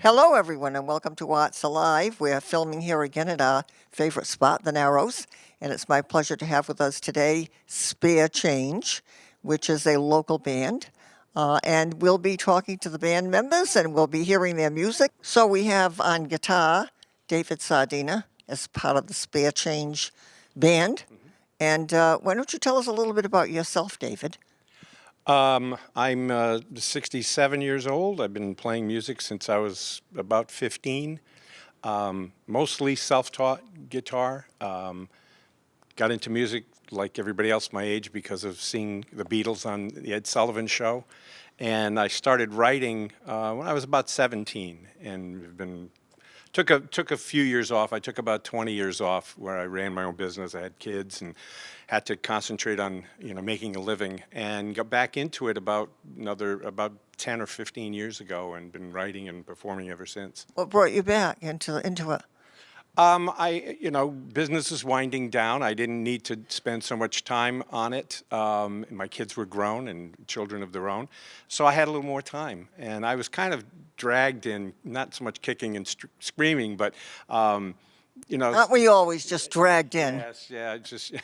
Hello, everyone, and welcome to Arts Alive. We're filming here again at our favorite spot, the Narrows, and it's my pleasure to have with us today Spare Change, which is a local band. And we'll be talking to the band members and we'll be hearing their music. So we have on guitar David Sardina as part of the Spare Change band. And why don't you tell us a little bit about yourself, David? I'm 67 years old. I've been playing music since I was about 15. Mostly self-taught guitar. Got into music like everybody else my age because of seeing the Beatles on the Ed Sullivan Show. And I started writing when I was about 17 and took a few years off. I took about 20 years off where I ran my own business. I had kids and had to concentrate on making a living, and got back into it about 10 or 15 years ago, and been writing and performing ever since. What brought you back into it? Business is winding down. I didn't need to spend so much time on it. My kids were grown and children of their own, so I had a little more time. And I was kind of dragged in, not so much kicking and screaming, but Aren't we always just dragged in? Yes, yeah, just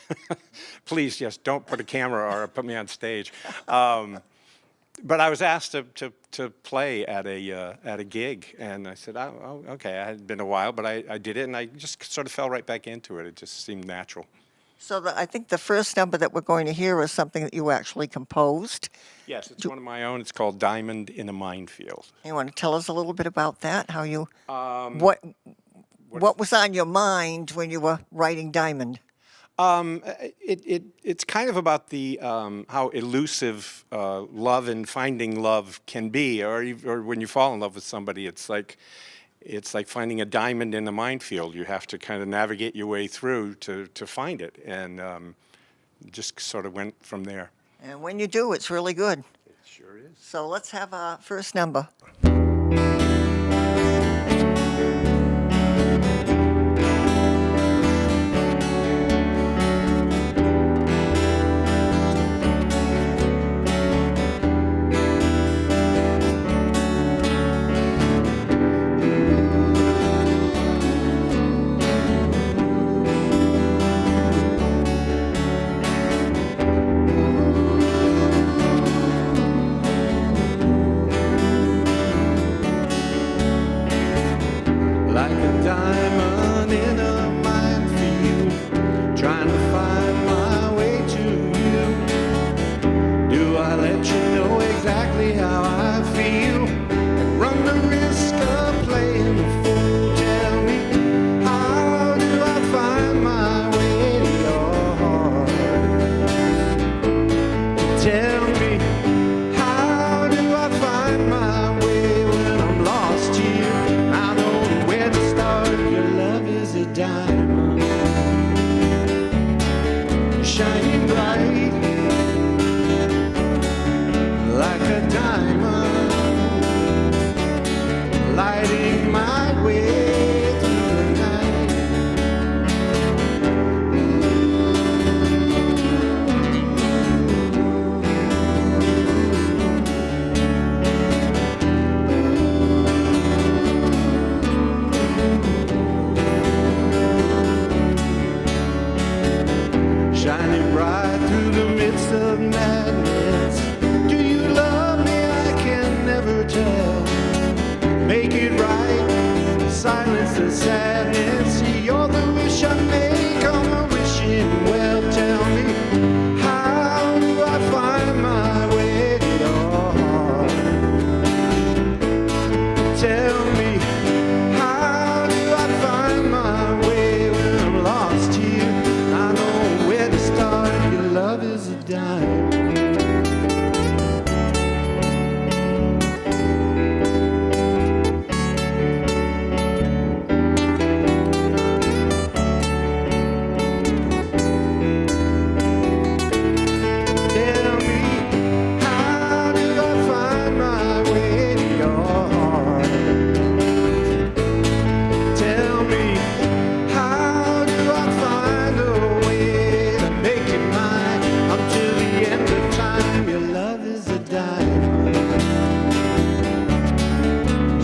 please, just don't put a camera or put me on stage. But I was asked to play at a gig, and I said, oh, okay. I had been a while, but I did it, and I just sort of fell right back into it. It just seemed natural. So I think the first number that we're going to hear is something that you actually composed. Yes, it's one of my own. It's called Diamond in a Minefield. You want to tell us a little bit about that? How you, what was on your mind when you were writing Diamond? It's kind of about the how elusive love and finding love can be, or when you fall in love with somebody, it's like finding a diamond in a minefield. You have to kind of navigate your way through to find it, and just sort of went from there. And when you do, it's really good. It sure is. So let's have our first number.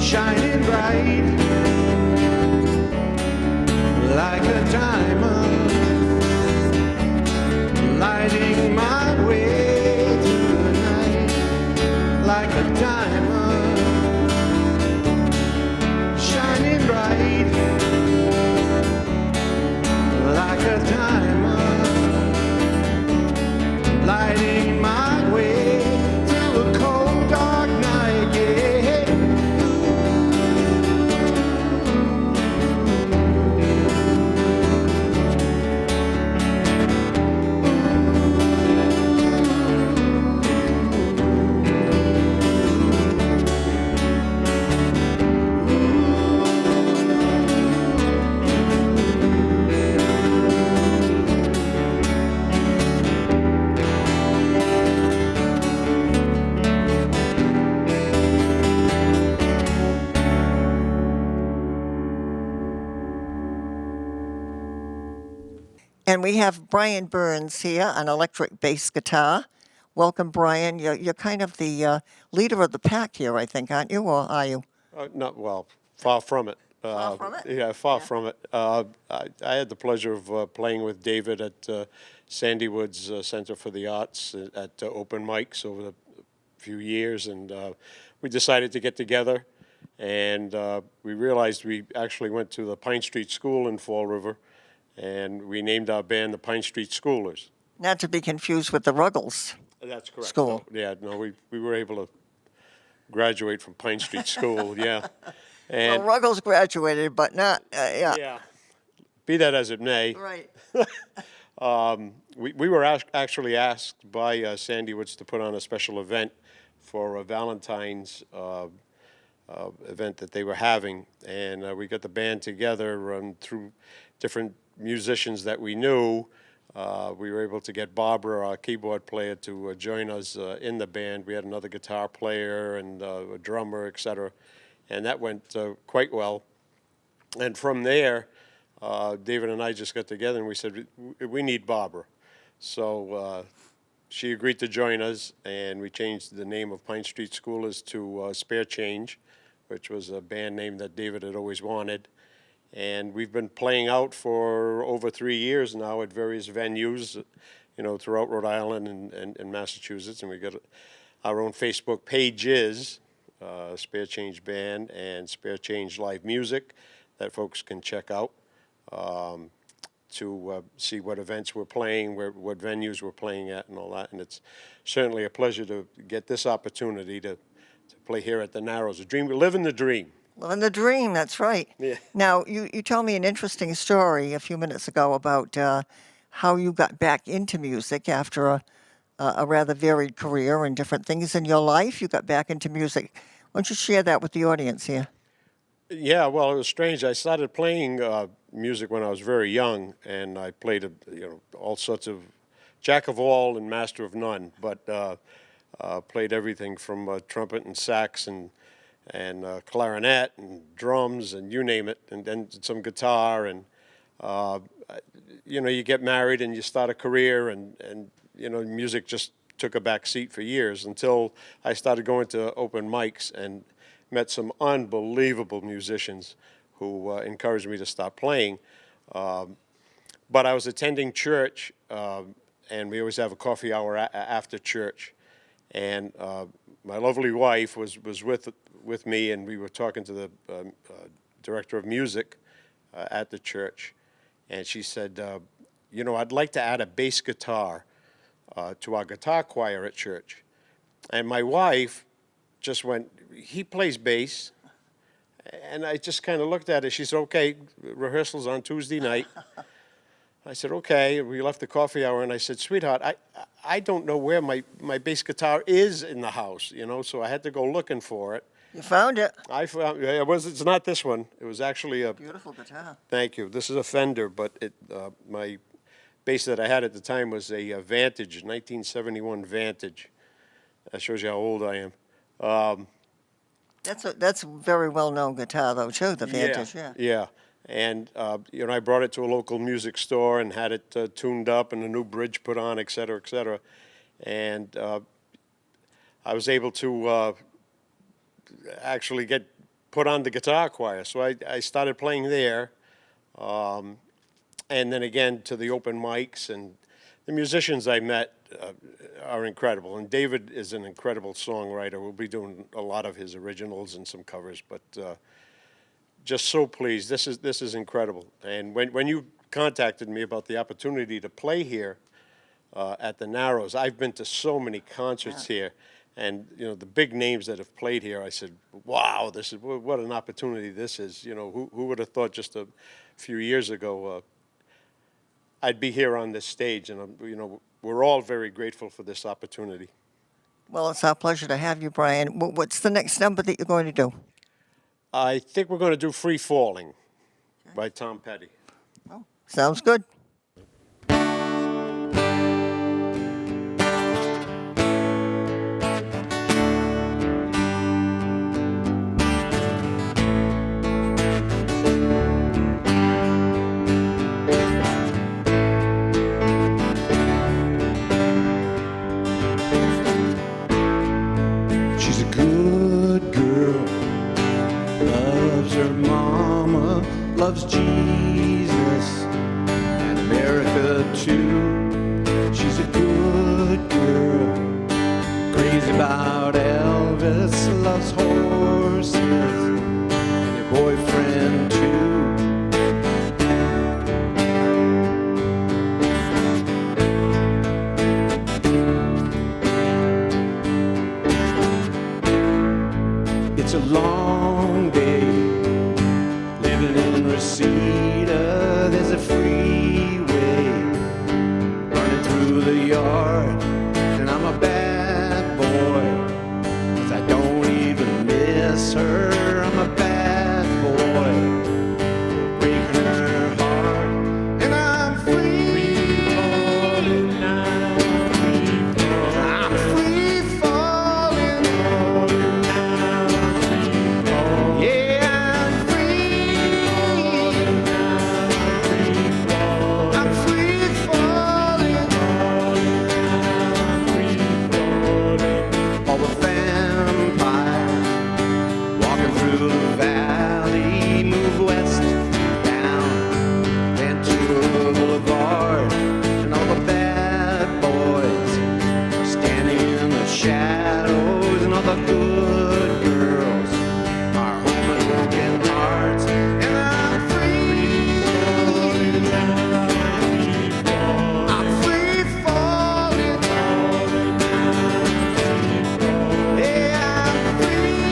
shining bright like a diamond, lighting my way through the night like a diamond, shining bright like a diamond, lighting my way through a cold dark night, yeah. And we have Brian Burns here on electric bass guitar. Welcome, Brian. You're kind of the leader of the pack here, I think, aren't you, or are you? Not well, far from it. Far from it? Yeah, far from it. I had the pleasure of playing with David at Sandy Woods Center for the Arts at open mics over the few years, and we decided to get together, and we realized we actually went to the Pine Street School in Fall River, and we named our band the Pine Street Schoolers. Not to be confused with the Ruggles. That's correct. School. No, yeah, no, we were able to graduate from Pine Street School, yeah. And Well, Ruggles graduated, but not, yeah. yeah, be that as it may, Right. we were actually asked by Sandy Woods to put on a special event for a Valentine's event that they were having, and we got the band together through different musicians that we knew. We were able to get Barbara, our keyboard player, to join us in the band. We had another guitar player and a drummer, etc., and that went quite well. And from there, David and I just got together and we said, we need Barbara. So she agreed to join us, and we changed the name of Pine Street Schoolers to Spare Change, which was a band name that David had always wanted. And we've been playing out for over 3 years now at various venues, throughout Rhode Island and Massachusetts. And we got our own Facebook pages, Spare Change Band and Spare Change Live Music, that folks can check out to see what events we're playing, what venues we're playing at, and all that. And it's certainly a pleasure to get this opportunity to play here at the Narrows. A dream, we live in the dream. Living the dream, that's right. Yeah. Now, you told me an interesting story a few minutes ago about how you got back into music after a rather varied career and different things in your life. You got back into music. Why don't you share that with the audience here? Yeah, well, it was strange. I started playing music when I was very young, and I played all sorts of jack of all and master of none, but played everything from trumpet and sax and clarinet and drums and you name it, and then some guitar, and you get married and you start a career, and music just took a back seat for years until I started going to open mics and met some unbelievable musicians who encouraged me to start playing. But I was attending church, and we always have a coffee hour after church, and my lovely wife was with me, and we were talking to the director of music at the church, and she said, I'd like to add a bass guitar to our guitar choir at church. And my wife just went, he plays bass. And I just kind of looked at her. She said, okay, rehearsal's on Tuesday night. I said, okay. We left the coffee hour, and I said, sweetheart, I don't know where my bass guitar is in the house, so I had to go looking for it. You found it. I found it's not this one. It was actually a Beautiful guitar. Thank you. This is a Fender, but my bass that I had at the time was a Vantage, 1971 Vantage. That shows you how old I am. That's a very well-known guitar, though, too, the Vantage, yeah. Yeah. And, I brought it to a local music store and had it tuned up and a new bridge put on, et cetera, et cetera. And I was able to actually get put on the guitar choir. So I started playing there, and then again to the open mics, and the musicians I met are incredible. And David is an incredible songwriter. We'll be doing a lot of his originals and some covers, but just so pleased. This is incredible. And when you contacted me about the opportunity to play here at the Narrows, I've been to so many concerts here, and the big names that have played here. I said, "Wow, this is what an opportunity this is." Who would have thought just a few years ago I'd be here on this stage, and we're all very grateful for this opportunity. Well, it's our pleasure to have you, Brian. What's the next number that you're going to do? I think we're going to do "Free Falling" by Tom Petty. Oh, sounds good. She's a good girl, loves her mama, loves Jesus and America too. She's a good girl, crazy about Elvis, loves horses and her boyfriend too. It's a long day living in Reseda. There's a freeway running through the yard, and I'm a bad boy 'cause I don't even miss her. I'm a bad boy breaking her heart, and I'm free falling now. I'm free falling. Yeah, I'm free. I'm free falling. All the vampires walking through the valley move west down Ventura Boulevard, and all the bad boys are standing in the shadows, and all the good girls are home and broken hearts, and I'm free. I'm free falling. Yeah, I'm free.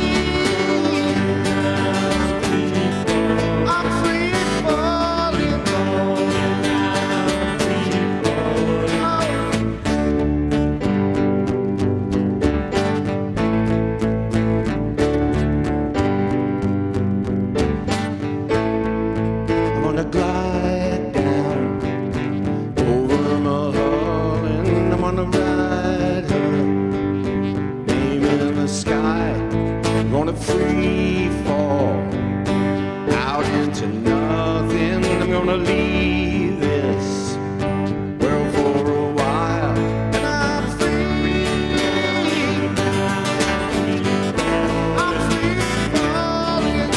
I'm free falling. I'm gonna glide down over Mulholland. I'm gonna ride her name in the sky. I'm gonna free fall out into nothing. I'm gonna leave this world for a while, and I'm free. I'm free falling.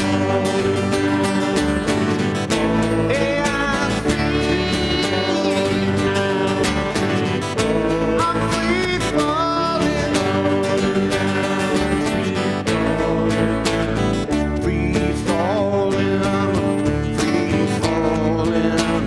Hey, I'm free. I'm free falling. Free falling. Free falling.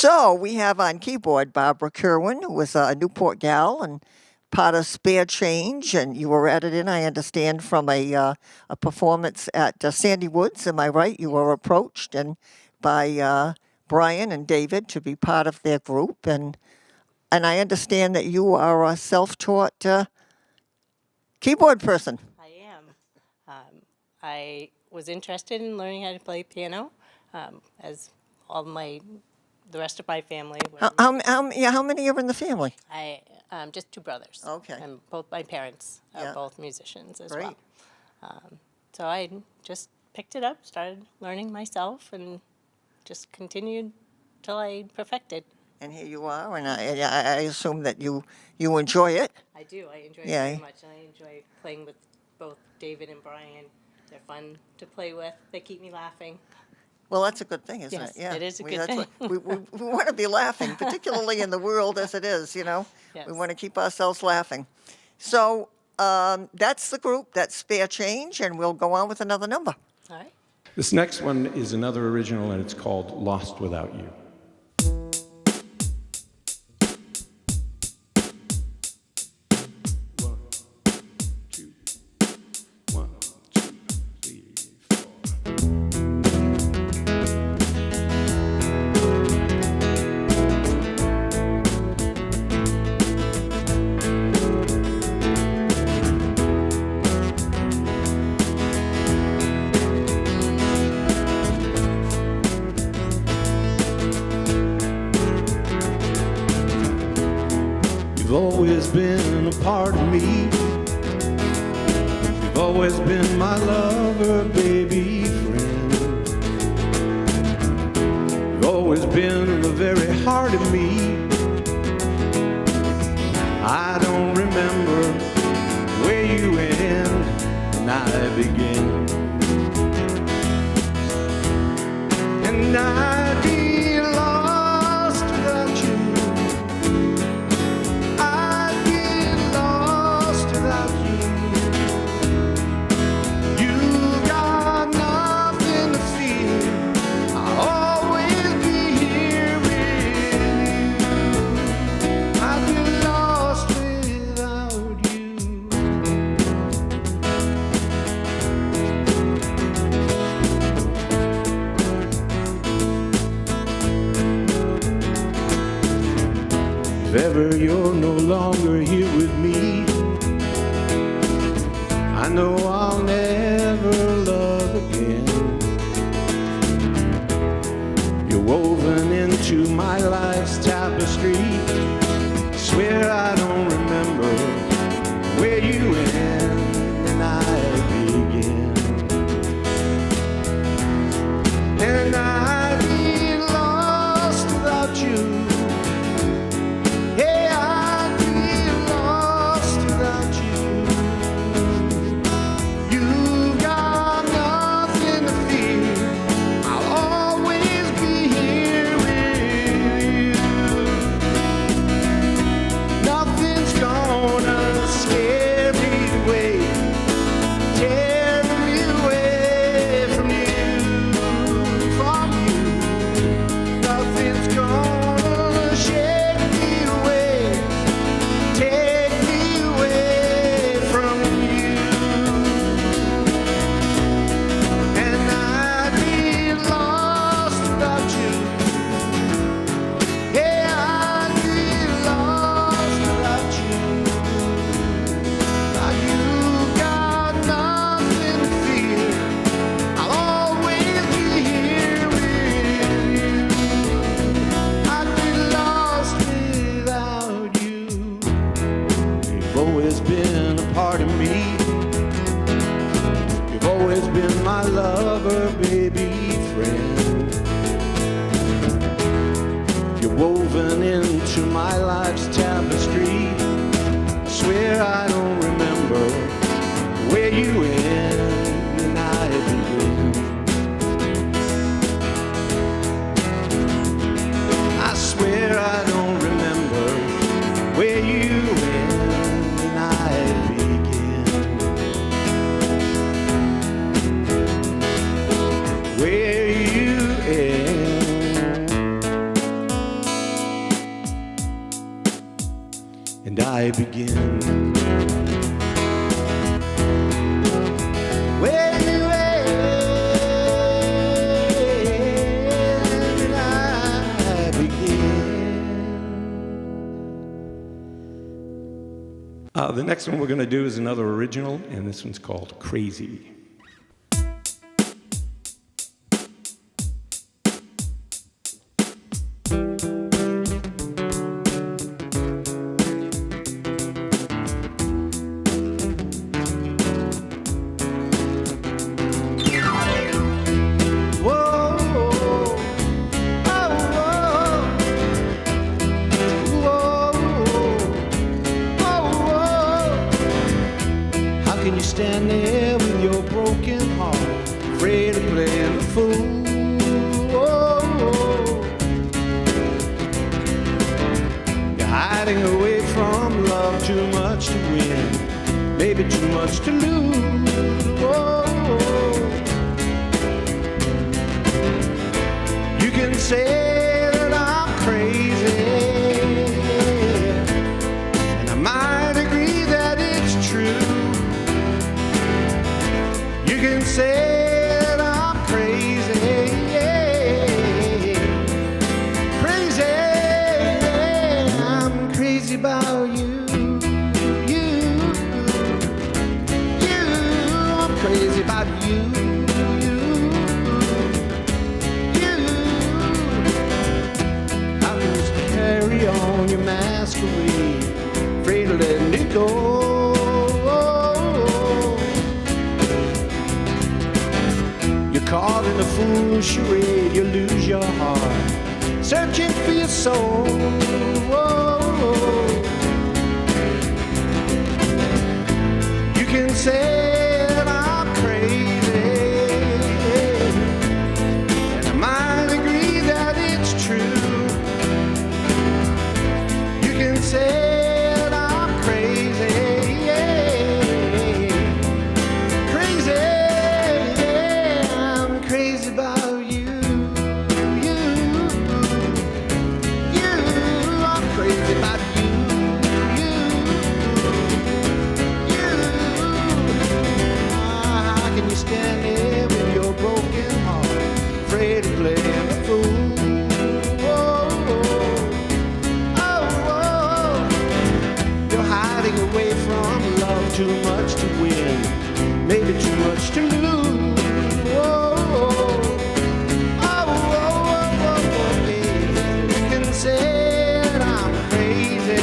So we have on keyboard Barbara Kerwin, who was a Newport gal and part of Spare Change, and you were added in, I understand, from a performance at Sandy Woods. Am I right? You were approached and by Brian and David to be part of their group, and I understand that you are a self-taught keyboard person. I am. I was interested in learning how to play piano, as the rest of my family were. How many are in the family? I just two brothers. Okay. And both my parents are Yeah. both musicians as Great. well. So I just picked it up, started learning myself, and just continued till I perfected. And here you are, and I assume that you enjoy it. I do. I enjoy Yeah. it very much. I enjoy playing with both David and Brian. They're fun to play with. They keep me laughing. Well, that's a good thing, isn't Yes, it? Yeah, it is a good that's thing. what- we want to be laughing, particularly in the world as it is, you know? Yes. We want to keep ourselves laughing. So that's the group, that's Spare Change, and we'll go on with another number. All right. This next one is another original, and it's called Lost Without You. One, two, 1, 2, 3, 4. You've always been a part of me. You've always been my lover, baby, friend. You've always been the very heart of me. I don't remember where you end and I begin. And I'd be lost without you. I'd be lost without you. You've got nothing to fear. I'll always be here with you. I'd be lost without you. If ever you're no longer here with me, I know I'll never love again. You're woven into my life's tapestry. Swear I don't remember where you end and I begin. And I'd be lost without you. Hey, I'd be lost without you. You've got nothing to fear. I'll always be here with you. Nothing's gonna scare me away, tear me away from you, from you. Nothing's gonna shake me away, take me away from you. And I'd be lost without you. Hey, I'd be lost without you. Now you've got nothing to fear. I'll always be here with you. I'd be lost without you. You've always been a part of me. You've always been my lover, baby, friend. You're woven into my life's tapestry. Swear I don't remember where you end and I begin. I swear I don't remember where you end and I begin. Where you end begin? Where did I begin? The next one we're going to do is another original, and this one's called Crazy. Stand there with your broken heart, afraid of playing the fool. You're hiding away from love, too much to win, maybe too much to lose. You can say that I'm crazy, and I might agree that it's true. You can say that I'm crazy, crazy. I'm crazy about you. I'm crazy about you. How can you carry on your masquerade, afraid of letting it go? Caught in a fool's charade, you lose your heart, searching for your soul. You can say that I'm crazy, and I might agree that it's true. You can say that I'm crazy. Stand there with your broken heart, afraid of playing the fool. You're hiding away from love, too much to win, maybe too much to lose. You can say that I'm crazy,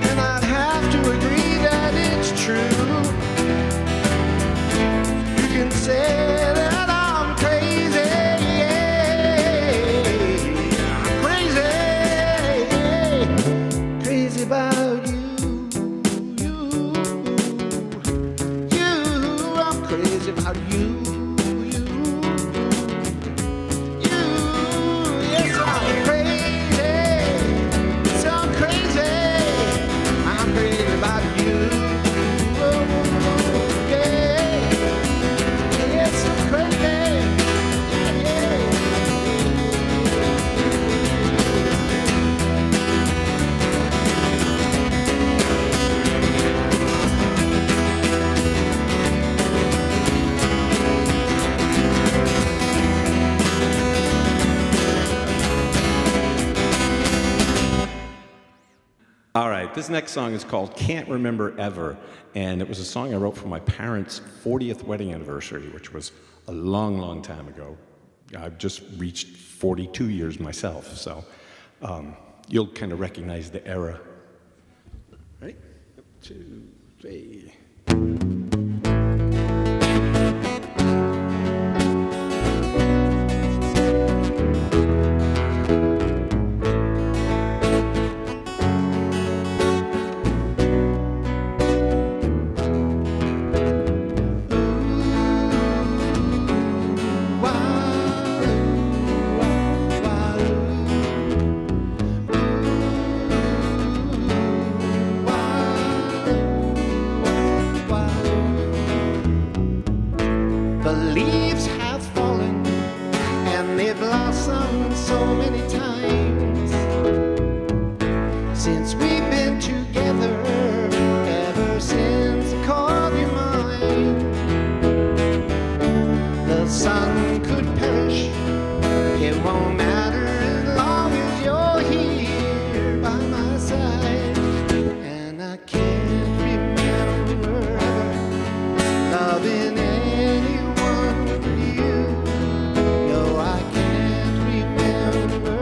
and I'd have to agree that it's true. Say that I'm crazy, crazy, crazy about you. I'm crazy about you. Yes, I'm crazy. Yes, I'm crazy. I'm crazy about you. All right, this next song is called Can't Remember Ever, and it was a song I wrote for my parents' 40th wedding anniversary, which was a long, long time ago. I've just reached 42 years myself, so you'll kind of recognize the era. Ready? 2, 3. we've been together ever since I called you mine. The sun could perish, it won't matter as long as you're here by my side. And I can't remember loving anyone but you. No, I can't remember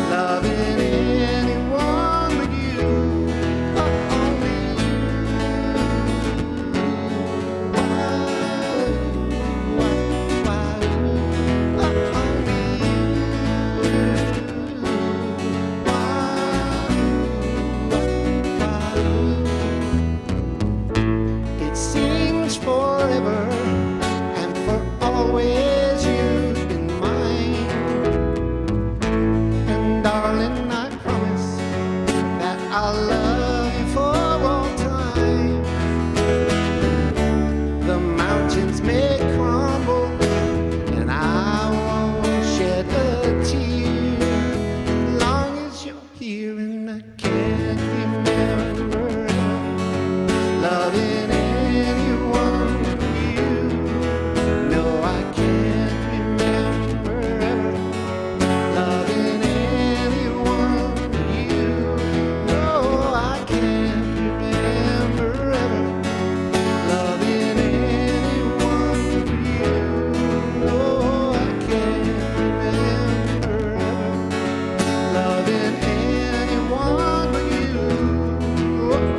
loving anyone but you. Only you. Why, only you. It seems forever and for always you've been mine. And darling, I promise that I'll love you for all time. The mountains may crumble and I won't shed a tear as long as you're here. And I can't remember loving anyone but you. No, I can't remember ever loving anyone but you. No, I can't remember ever loving anyone but you. No, I can't remember ever loving anyone but you.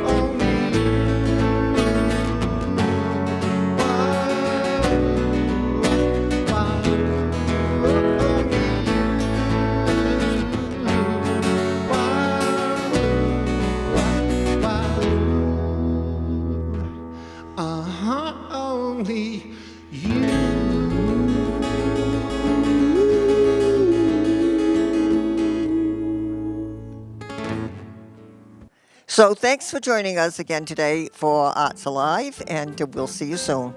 Only you. Only you. So thanks for joining us again today for Arts Alive, and we'll see you soon.